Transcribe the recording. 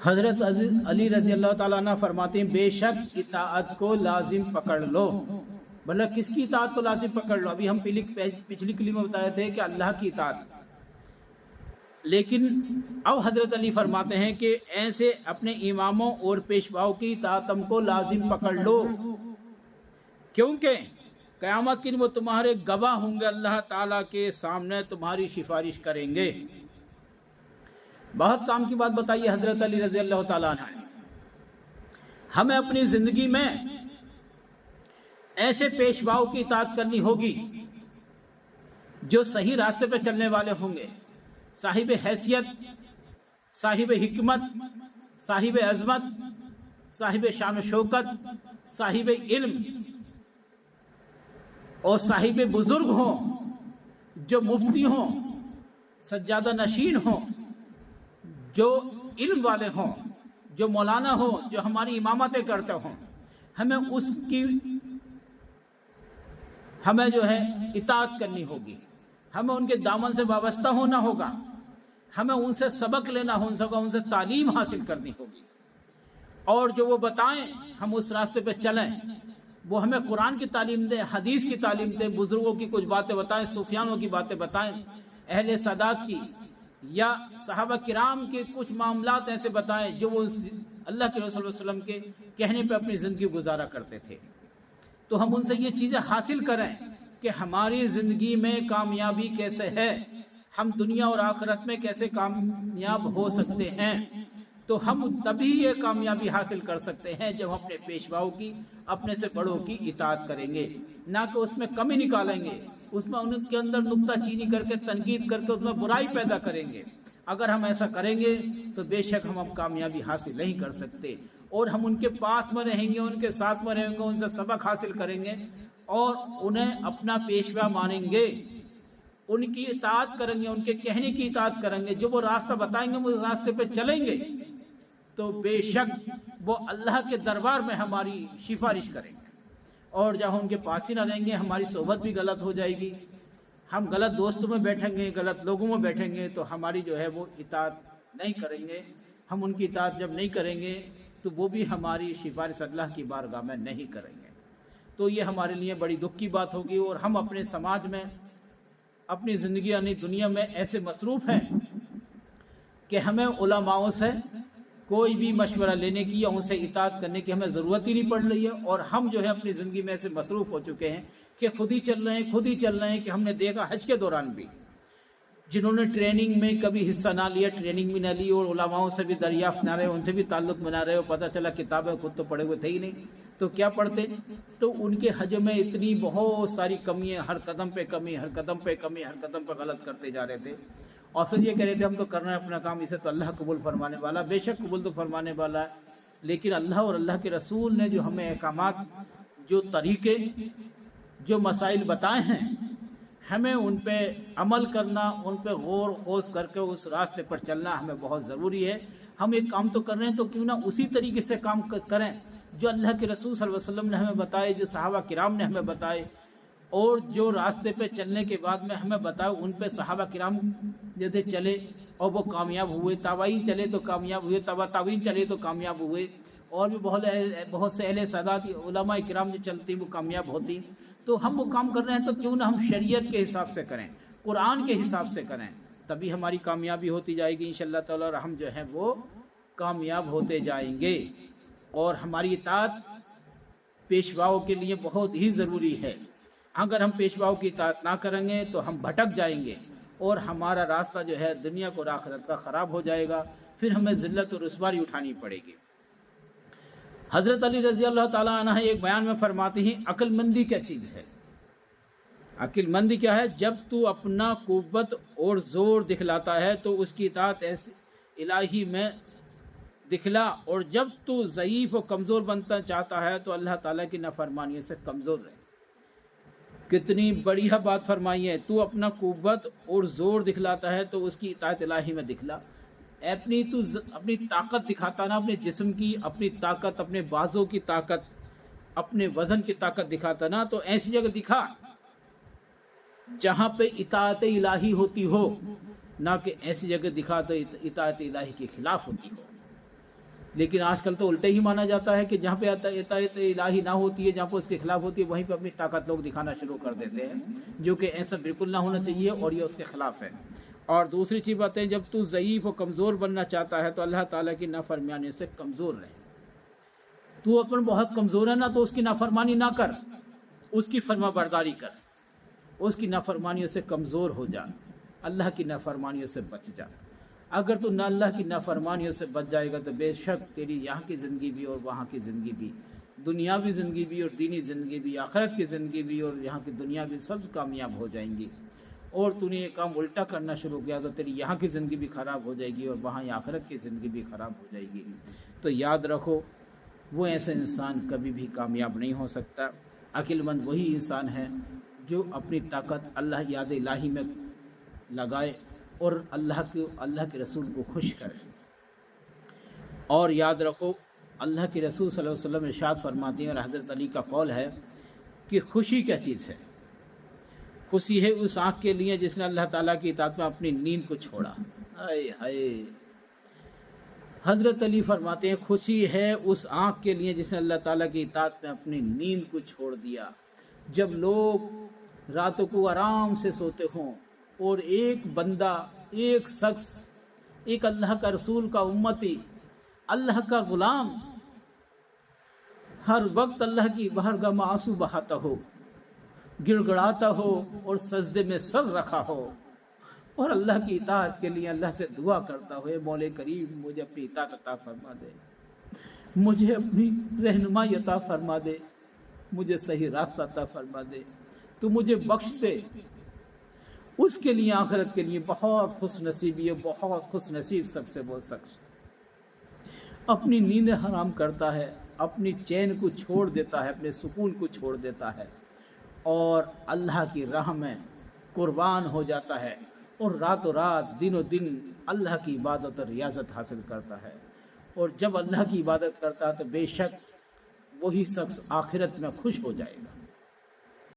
حضرت علی رضی اللہ تعالیٰ عنہ فرماتے ہیں بے شک اطاعت کو لازم پکڑ لو. مطلب کس کی اطاعت کو لازم پکڑ لو؟ ابھی ہم پچھلی کلیم میں بتایا تھے کہ اللہ کی اطاعت. لیکن اب حضرت علی فرماتے ہیں کہ ایسے اپنے اماموں اور پیشواؤں کی اطاعت تم کو لازم پکڑ لو، کیونکہ قیامت کے دن وہ تمہارے گواہ ہوں گے، اللہ تعالیٰ کے سامنے تمہاری سفارش کریں گے. بہت کام کی بات بتائیے حضرت علی رضی اللہ تعالیٰ عنہ نے. ہمیں اپنی زندگی میں ایسے پیشواؤں کی اطاعت کرنی ہوگی جو صحیح راستے پہ چلنے والے ہوں گے، صاحب حیثیت، صاحب حکمت، صاحب عظمت، صاحب شان و شوکت، صاحب علم اور صاحب بزرگ ہوں، جو مفتی ہوں، سجادہ نشین ہوں، جو علم والے ہوں، جو مولانا ہوں، جو ہماری امامتیں کرتے ہوں. ہمیں اس کی جو ہے اطاعت کرنی ہوگی، ہمیں ان کے دامن سے وابستہ ہونا ہوگا، ہمیں ان سے سبق لینا ہوگا، ان سے تعلیم حاصل کرنی ہوگی، اور جو وہ بتائیں ہم اس راستے پہ چلیں. وہ ہمیں قرآن کی تعلیم دیں، حدیث کی تعلیم دیں، بزرگوں کی کچھ باتیں بتائیں، صوفیانوں کی باتیں بتائیں، اہل سادات کی یا صحابہ کرام کے کچھ معاملات ایسے بتائیں جو وہ اللہ کے رسول صلی اللہ علیہ وسلم کے کہنے پہ اپنی زندگی گزارا کرتے تھے. تو ہم ان سے یہ چیزیں حاصل کریں کہ ہماری زندگی میں کامیابی کیسے ہے، ہم دنیا اور آخرت میں کیسے کامیاب ہو سکتے ہیں. تو ہم تبھی یہ کامیابی حاصل کر سکتے ہیں جب ہم اپنے پیشواؤں کی، اپنے سے بڑوں کی اطاعت کریں گے، نہ کہ اس میں کمی نکالیں گے، اس میں ان کے اندر نکتہ چینی کر کے، تنقید کر کے اس میں برائی پیدا کریں گے. اگر ہم ایسا کریں گے تو بے شک ہم اب کامیابی حاصل نہیں کر سکتے. اور ہم ان کے پاس میں رہیں گے، ان کے ساتھ میں رہیں گے، ان سے سبق حاصل کریں گے اور انہیں اپنا پیشوا مانیں گے، ان کی اطاعت کریں گے، ان کے کہنے کی اطاعت کریں گے. جو وہ راستہ بتائیں گے وہ راستے پہ چلیں گے تو بے شک وہ اللہ کے دربار میں ہماری سفارش کریں گے. اور جب ہم ان کے پاس ہی نہ رہیں گے ہماری صحبت بھی غلط ہو جائے گی، ہم غلط دوستوں میں بیٹھیں گے، غلط لوگوں میں بیٹھیں گے تو ہماری جو ہے وہ اطاعت نہیں کریں گے. ہم ان کی اطاعت جب نہیں کریں گے تو وہ بھی ہماری سفارش اللہ کی بارگاہ میں نہیں کریں گے. تو یہ ہمارے لیے بڑی دکھ کی بات ہوگی. اور ہم اپنے سماج میں، اپنی زندگی یعنی دنیا میں ایسے مصروف ہیں کہ ہمیں علماؤں سے کوئی بھی مشورہ لینے کی یا ان سے اطاعت کرنے کی ہمیں ضرورت ہی نہیں پڑ رہی ہے. اور ہم جو ہے اپنی زندگی میں ایسے مصروف ہو چکے ہیں کہ خود ہی چل رہے ہیں کہ ہم نے دیکھا حج کے دوران بھی جنہوں نے ٹریننگ میں کبھی حصہ نہ لیا، ٹریننگ بھی نہ لی، اور علماؤں سے بھی دریافت نہ رہے، ان سے بھی تعلق بنا رہے، اور پتہ چلا کتابیں خود تو پڑھے ہوئے تھے ہی نہیں تو کیا پڑھتے. تو ان کے حج میں اتنی بہت ساری کمیاں، ہر قدم پہ کمی، ہر قدم پہ کمی، ہر قدم پہ غلط کرتے جا رہے تھے. اور پھر یہ کہہ رہے تھے ہم تو کر رہے ہیں اپنا کام، اسے تو اللہ قبول فرمانے والا. بے شک قبول تو فرمانے والا ہے، لیکن اللہ اور اللہ کے رسول نے جو ہمیں احکامات، جو طریقے، جو مسائل بتائے ہیں، ہمیں ان پہ عمل کرنا، ان پہ غور خوض کر کے اس راستے پر چلنا ہمیں بہت ضروری ہے. ہم ایک کام تو کر رہے ہیں تو کیوں نہ اسی طریقے سے کام کریں جو اللہ کے رسول صلی اللہ علیہ وسلم نے ہمیں بتائے، جو صحابہ کرام نے ہمیں بتائے، اور جو راستے پہ چلنے کے بعد میں ہمیں بتاؤ ان پہ صحابہ کرام جیسے چلے اور وہ کامیاب ہوئے، تابعین چلے تو کامیاب ہوئے، تبع تابعین چلے تو کامیاب ہوئے، اور بھی بہت سے اہل سادات علماء کرام جو چلتی وہ کامیاب ہوتی. تو ہم وہ کام کر رہے ہیں تو کیوں نہ ہم شریعت کے حساب سے کریں، قرآن کے حساب سے کریں، تبھی ہماری کامیابی ہوتی جائے گی انشاءاللہ تعالی، اور ہم جو ہیں وہ کامیاب ہوتے جائیں گے. اور ہماری اطاعت پیشواؤں کے لیے بہت ہی ضروری ہے. اگر ہم پیشواؤں کی اطاعت نہ کریں گے تو ہم بھٹک جائیں گے اور ہمارا راستہ جو ہے دنیا کو اور آخرت کا خراب ہو جائے گا، پھر ہمیں ذلت اور رسوائی اٹھانی پڑے گی. حضرت علی رضی اللہ تعالیٰ عنہ ایک بیان میں فرماتے ہیں عقل مندی کیا چیز ہے. عقل مندی کیا ہے؟ جب تو اپنا قوت اور زور دکھلاتا ہے تو اس کی اطاعت الہی میں دکھلا، اور جب تو ضعیف و کمزور بنتا چاہتا ہے تو اللہ تعالیٰ کی نافرمانی سے کمزور رہے. کتنی بڑھیا بات فرمائی ہے. تو اپنا قوت اور زور دکھلاتا ہے تو اس کی اطاعت الہی میں دکھلا. اپنی طاقت دکھاتا نا، اپنے جسم کی اپنی طاقت، اپنے بازوں کی طاقت، اپنے وزن کی طاقت دکھاتا نا، تو ایسی جگہ دکھا جہاں پہ اطاعت الہی ہوتی ہو، نہ کہ ایسی جگہ دکھا تو اطاعت الہی کے خلاف ہوتی ہو. لیکن آج کل تو الٹا ہی مانا جاتا ہے کہ جہاں پہ اطاعت الہی نہ ہوتی ہے، جہاں پہ اس کے خلاف ہوتی ہے، وہیں پہ اپنی طاقت لوگ دکھانا شروع کر دیتے ہیں، جو کہ ایسا بالکل نہ ہونا چاہیے اور یہ اس کے خلاف ہے۔ اور دوسری چیز بات ہے، جب تو ضعیف و کمزور بننا چاہتا ہے تو اللہ تعالیٰ کی نافرمانی سے کمزور رہے۔ تو اپنا بہت کمزور ہے نا، تو اس کی نافرمانی نہ کر، اس کی فرما برداری کر، اس کی نافرمانیوں سے کمزور ہو جا، اللہ کی نافرمانیوں سے بچ جا۔ اگر تو نہ اللہ کی نافرمانیوں سے بچ جائے گا تو بے شک تیری یہاں کی زندگی بھی اور وہاں کی زندگی بھی، دنیاوی زندگی بھی اور دینی زندگی بھی، آخرت کی زندگی بھی اور یہاں کی دنیا بھی، سب کامیاب ہو جائیں گی۔ اور تو نے یہ کام الٹا کرنا شروع کیا تو تیری یہاں کی زندگی بھی خراب ہو جائے گی اور وہاں آخرت کی زندگی بھی خراب ہو جائے گی۔ تو یاد رکھو، وہ ایسا انسان کبھی بھی کامیاب نہیں ہو سکتا۔ عقل مند وہی انسان ہے جو اپنی طاقت اللہ یاد الہی میں لگائے اور اللہ کے رسول کو خوش کرے۔ اور یاد رکھو، اللہ کے رسول صلی اللہ علیہ وسلم ارشاد فرماتے ہیں اور حضرت علی کا قول ہے کہ خوشی کیا چیز ہے؟ خوشی ہے اس آنکھ کے لیے جس نے اللہ تعالیٰ کی اطاعت میں اپنی نیند کو چھوڑا۔ ہائے ہائے، حضرت علی فرماتے ہیں خوشی ہے اس آنکھ کے لیے جس نے اللہ تعالیٰ کی اطاعت میں اپنی نیند کو چھوڑ دیا۔ جب لوگ راتوں کو آرام سے سوتے ہوں اور ایک بندہ، ایک شخص، ایک اللہ کا رسول کا امتی، اللہ کا غلام ہر وقت اللہ کی بارگاہ میں آنسو بہاتا ہو، گڑ گڑاتا ہو اور سجدے میں سر رکھا ہو اور اللہ کی اطاعت کے لیے اللہ سے دعا کرتا ہو، اے مولا کریم مجھے اپنی اطاعت عطا فرما دے، مجھے اپنی رہنمائی عطا فرما دے، مجھے صحیح راستہ عطا فرما دے، تو مجھے بخش دے، اس کے لیے آخرت کے لیے بہت خوش نصیبی ہے، بہت خوش نصیب سب سے وہ شخص اپنی نیند حرام کرتا ہے، اپنی چین کو چھوڑ دیتا ہے، اپنے سکون کو چھوڑ دیتا ہے اور اللہ کی راہ میں قربان ہو جاتا ہے اور راتوں رات دنوں دن اللہ کی عبادت اور ریاضت حاصل کرتا ہے۔ اور جب اللہ کی عبادت کرتا ہے تو بے شک وہی شخص آخرت میں خوش ہو جائے گا۔